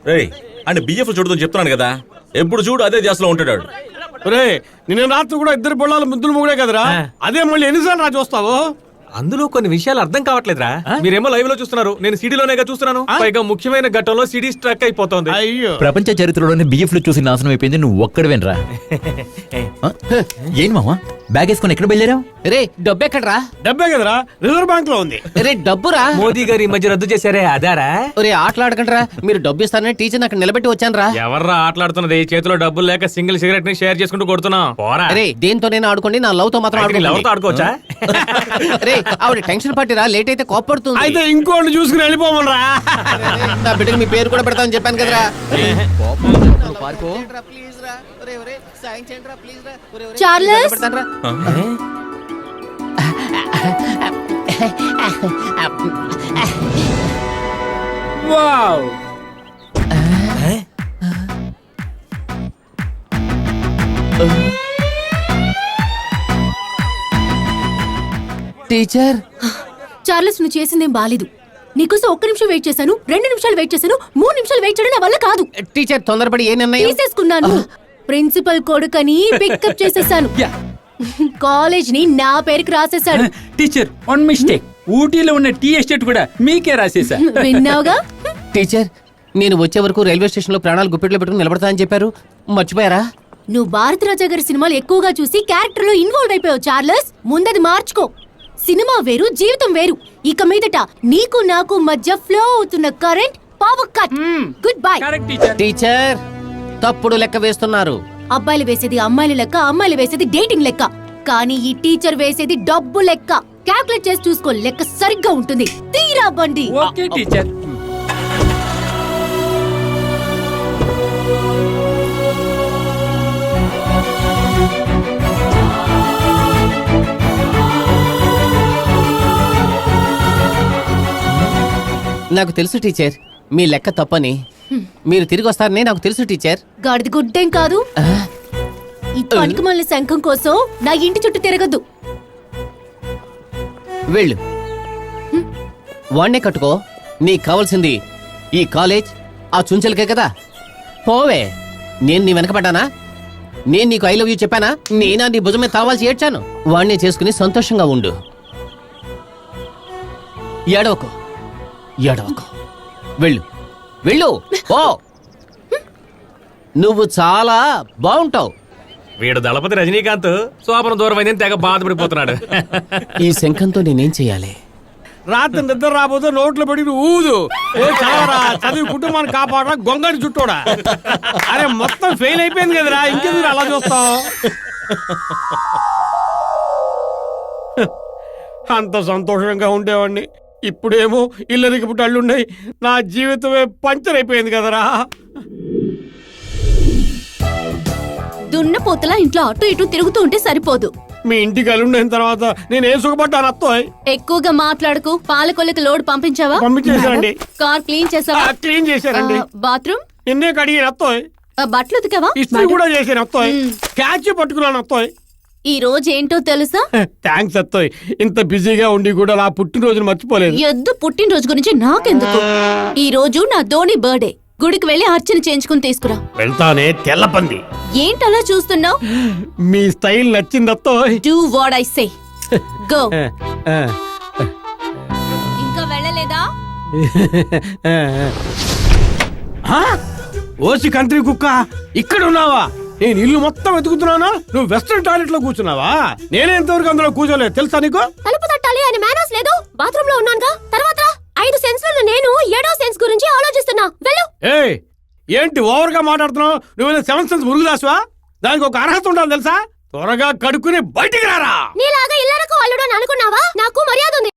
రేయ్ అంటే బిఎఫ్ చూడదని చెప్తున్నాను కదా, ఎప్పుడు చూడు అదే ధ్యాసలో ఉంటాడు. రే నిన్న రాత్రి కూడా ఇద్దరు బొళ్ళాలు ముద్దులు మొగుడే కదరా, అదే మళ్ళీ ఎన్నిసార్లు రా చూస్తావు? అందులో కొన్ని విషయాలు అర్థం కావట్లేదురా. మీరేమో లైవ్ లో చూస్తున్నారు, నేను సిడీలోనేగా చూస్తున్నాను. పైగా ముఖ్యమైన ఘట్టంలో సిడీ స్ట్రక్ అయిపోతుంది. అయ్యో ప్రపంచ చరిత్రలోనే బిఎఫ్ లో చూసి నాశనం అయిపోయింది నువ్వు ఒక్కడివేనరా. ఏం మామా బ్యాగ్ వేసుకొని ఎక్కడ బయలుదేరావు? రే డబ్బు ఎక్కడరా? డబ్బే కదరా, రిజర్వ్ బ్యాంక్ లో ఉంది. రే డబ్బురా? మోదీ గారు ఈ మధ్య రద్దు చేశారే అదారా? రే ఆటలాడకండ్రా, మీరు డబ్బు ఇస్తారని టీచర్ అక్కడ నిలబెట్టి వచ్చాను రా. ఎవర్రా ఆటలాడుతున్నది? చేతిలో డబ్బులు లేక సింగిల్ సిగరెట్ ని షేర్ చేసుకుంటూ కొడుతున్నాం. పోరా. రే దేంతో నేను ఆడుకోండి, నా లవ్ తో మాత్రం ఎవరితో ఆడుకోవచ్చా? రే ఆవిడ టెన్షన్ పట్టిరా, లేట్ అయితే కోప్పడుతుంది. అయితే ఇంకోటి చూసుకుని వెళ్ళిపోమనరా. నా బిడ్డకి మీ పేరు కూడా పెడతామని చెప్పాను కదరా. చార్లెస్ వావ్ టీచర్ చార్లెస్ నువ్వు చేసిందేం బాలేదు. నీకోసం 1 నిమిషం వెయిట్ చేశాను, 2 నిమిషాలు వెయిట్ చేశాను, 3 నిమిషాలు వెయిట్ చేయడం నా వల్ల కాదు. టీచర్ తొందరపడి ఏ నిర్ణయం తీసేసుకున్నాను. ప్రిన్సిపల్ కొడుకని పికప్ చేసేసాను. కాలేజ్ ని నా పేరుకి రాసేసాడు. టీచర్ వన్ మిస్టేక్, ఊటీలో ఉన్న టీ ఎస్టేట్ కూడా మీకే రాసేసా. విన్నావుగా? టీచర్ నేను వచ్చే వరకు రైల్వే స్టేషన్ లో ప్రాణాలు గుప్పెట్లో పెట్టుకుని నిలబడతా అని చెప్పారు, మర్చిపోయారా? నువ్వు భారత రాజా గారి సినిమాలు ఎక్కువగా చూసి క్యారెక్టర్ లో ఇన్వాల్వ్ అయిపోయావు చార్లెస్. ముందది మార్చుకో. సినిమా వేరు, జీవితం వేరు. ఇక మీదట నీకు నాకు మధ్య ఫ్లో అవుతున్న current power cut. Good bye. Teacher తప్పుడు లెక్క వేస్తున్నారు. అబ్బాయిలు వేసేది అమ్మాయిల లెక్క, అమ్మాయిలు వేసేది డేటింగ్ లెక్క. కానీ ఈ టీచర్ వేసేది డబ్బు లెక్క. క్యాల్కులేట్ చేసి చూసుకో, లెక్క సరిగ్గా ఉంటుంది. తీరా బండి. Okay teacher. నాకు తెలుసు టీచర్ మీ లెక్క తప్పని. మీరు తిరిగి వస్తారని నాకు తెలుసు టీచర్. గాడిది గుడ్డేం కాదు. ఈ పనికిమాలిన శంఖం కోసం నా ఇంటి చుట్టూ తిరగద్దు. వెళ్ళు, వాణ్ణే కట్టుకో. నీకు కావాల్సింది ఈ కాలేజ్, ఆ చుంచెలకే కదా. పోవే. నేను నీ వెనకపడ్డానా? నేను నీకు ఐ లవ్ యూ చెప్పానా? నేనా నీ భుజం మీద తావాల్సి ఏడ్చాను? వాణ్ణే చేసుకుని సంతోషంగా ఉండు. ఏడవకు, ఏడవకు. వెళ్ళు, వెళ్ళు. ఓ నువ్వు చాలా బాగుంటావు. వీడు దళపతి రజనీకాంత్ శోభనం దూరం అయిందని తెగ బాధపడిపోతున్నాడు. ఈ శంఖంతో నేనేం చెయ్యాలి? రాత్రి నిద్ర రాబోతే నోట్లో పడి ఊదు. చదవరా, చదివి కుటుంబాన్ని కాపాడరా, గొంగడి చుట్టూడా. అరే మొత్తం ఫెయిల్ అయిపోయింది కదరా, ఇంకెందుకు అలా చూస్తావు? అంత సంతోషంగా ఉండేవాడిని, ఇప్పుడేమో ఇల్లరికి పుట్టళ్ళున్నాయి. నా జీవితమే పంచర్ అయిపోయింది కదరా. దున్నపోతలా ఇంట్లో అటు ఇటు తిరుగుతూ ఉంటే సరిపోదు. మీ ఇంటికి అల్లుండైన తర్వాత నేనేం సుఖపడ్డాను అత్తోయ్. ఎక్కువగా మాట్లాడుకు. పాలకొల్లికి లోడ్ పంపించావా? పంపించేశారండి. కార్ క్లీన్ చేసావా? క్లీన్ చేశారండి. బాత్రూమ్ ఎన్నే కడిగాను అత్తోయ్. బట్టలు ఉతికావా? ఇస్త్రీ కూడా చేశాను అత్తోయ్. క్యాచ్ పట్టుకున్నాను అత్తోయ్. ఈ రోజు ఏంటో తెలుసా? థ్యాంక్స్ అత్తోయ్. ఇంత బిజీగా ఉండి కూడా నా పుట్టినరోజును మర్చిపోలేదు. ఎద్దు పుట్టినరోజు గురించి నాకెందుకు. ఈ రోజు నా ధోని బర్త్డే. గుడికి వెళ్ళి అర్చన చేయించుకుని తీసుకురా. వెళ్తానే తెల్లపంది. ఏంటలా చూస్తున్నావు? మీ స్టైల్ నచ్చింది అత్తోయ్. Do what I say. Go. ఇంకా వెళ్ళలేదా? ఓసి కంట్రీ కుక్క, ఇక్కడ ఉన్నావా? నేను ఇల్లు మొత్తం వెతుకుతున్నానా, నువ్వు వెస్ట్రన్ టాయిలెట్ లో కూర్చున్నావా? నేనే ఇంతవరకు అందులో కూర్చోలేదు తెలుసా నీకు? తలుపు తట్టాలి అని మేనర్స్ లేదు. బాత్రూమ్ లో ఉన్నానుగా. తర్వాత 5 సెన్స్లలో నేను 7వ సెన్స్ గురించి ఆలోచిస్తున్నా. వెళ్ళు. ఏయ్ ఏంటి ఓవర్ గా మాట్లాడుతున్నావు? నువ్వు 7th సెన్స్ మురుగుదాసువా? దానికి ఒక అర్హత ఉండాలి తెలుసా? త్వరగా కడుక్కుని బయటికి రారా. నీలాగా ఇల్లరకు అల్లుడు అని అనుకున్నావా? నాకు మర్యాద ఉంది.